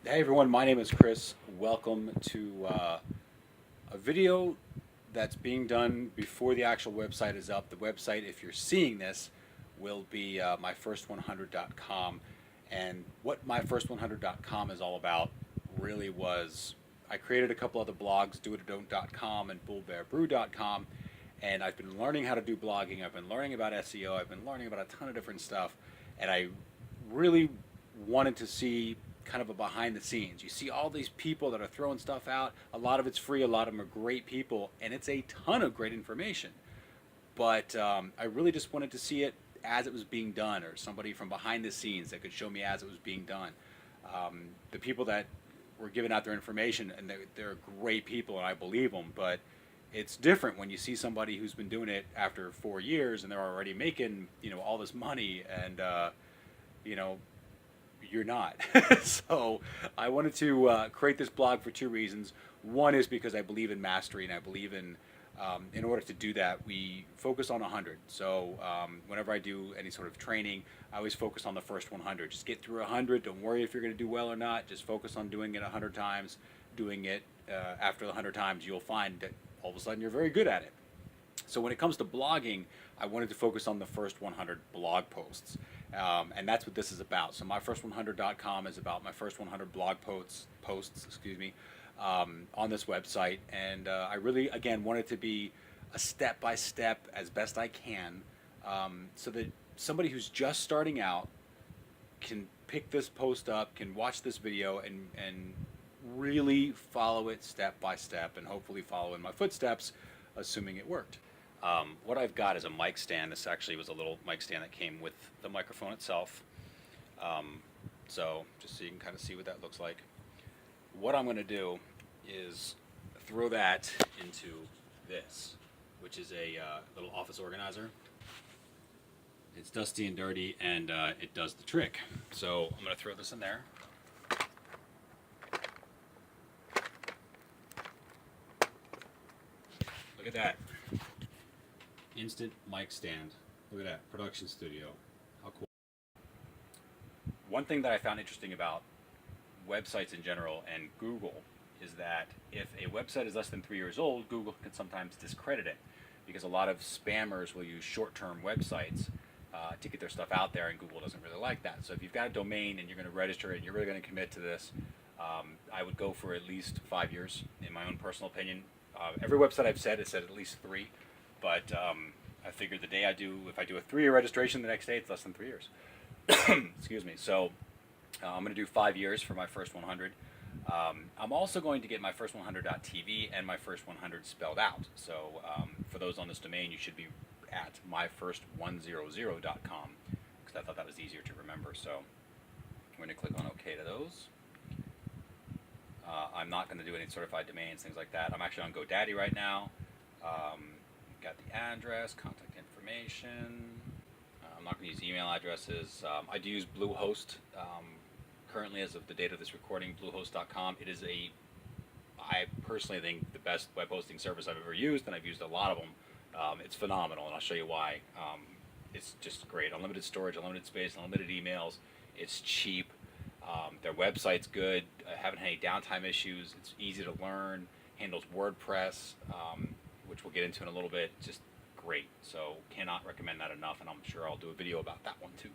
Hey everyone, my name is Chris. Welcome to a video that's being done before the actual website is up. The website, if you're seeing this, will be myfirst100.com. And what myfirst100.com is all about really was I created a couple other blogs, doitorDon't.com and bullbearbrew.com. And I've been learning how to do blogging. I've been learning about SEO. I've been learning about a ton of different stuff. And I really wanted to see kind of a behind the scenes. You see all these people that are throwing stuff out. A lot of it's free. A lot of them are great people, and it's a ton of great information. But I really just wanted to see it as it was being done, or somebody from behind the scenes that could show me as it was being done. The people that were giving out their information, and they're great people, and I believe them. But it's different when you see somebody who's been doing it after 4 years, and they're already making all this money, and you know you're not. So I wanted to create this blog for two reasons. One is because I believe in mastery, and I believe in order to do that, we focus on 100. So whenever I do any sort of training, I always focus on the first 100. Just get through 100. Don't worry if you're going to do well or not. Just focus on doing it 100 times. Doing it after the 100 times, you'll find that all of a sudden you're very good at it. So when it comes to blogging, I wanted to focus on the first 100 blog posts. And that's what this is about. So myfirst100.com is about my first 100 blog posts, excuse me, on this website. And I really, again, wanted to be a step-by-step as best I can, so that somebody who's just starting out can pick this post up, can watch this video, and really follow it step by step, and hopefully follow in my footsteps, assuming it worked. What I've got is a mic stand. This actually was a little mic stand that came with the microphone itself. So just so you can kind of see what that looks like. What I'm going to do is throw that into this, which is a little office organizer. It's dusty and dirty, and it does the trick. So I'm going to throw this in there. Look at that. Instant mic stand. Look at that. Production studio. How cool. One thing that I found interesting about websites in general and Google is that if a website is less than 3 years old, Google can sometimes discredit it because a lot of spammers will use short-term websites to get their stuff out there, and Google doesn't really like that. So if you've got a domain and you're going to register it and you're really going to commit to this, I would go for at least 5 years, in my own personal opinion. Every website I've said has said at least 3, but I figured the day if I do a 3-year registration, the next day it's less than 3 years. Excuse me. So I'm going to do 5 years for my first 100. I'm also going to get my first 100.tv and my first 100 spelled out. So for those on this domain, you should be at myfirst100.com, because I thought that was easier to remember. So I'm going to click on OK to those. I'm not going to do any certified domains, things like that. I'm actually on GoDaddy right now. Got the address, contact information. I'm not going to use email addresses. I do use Bluehost. Currently, as of the date of this recording, Bluehost.com. It is I personally think, the best web hosting service I've ever used, and I've used a lot of them. It's phenomenal, and I'll show you why. It's just great. Unlimited storage, unlimited space, unlimited emails. It's cheap. Their website's good. I haven't had any downtime issues. It's easy to learn. Handles WordPress, which we'll get into in a little bit. Just great. So cannot recommend that enough, and I'm sure I'll do a video about that one too.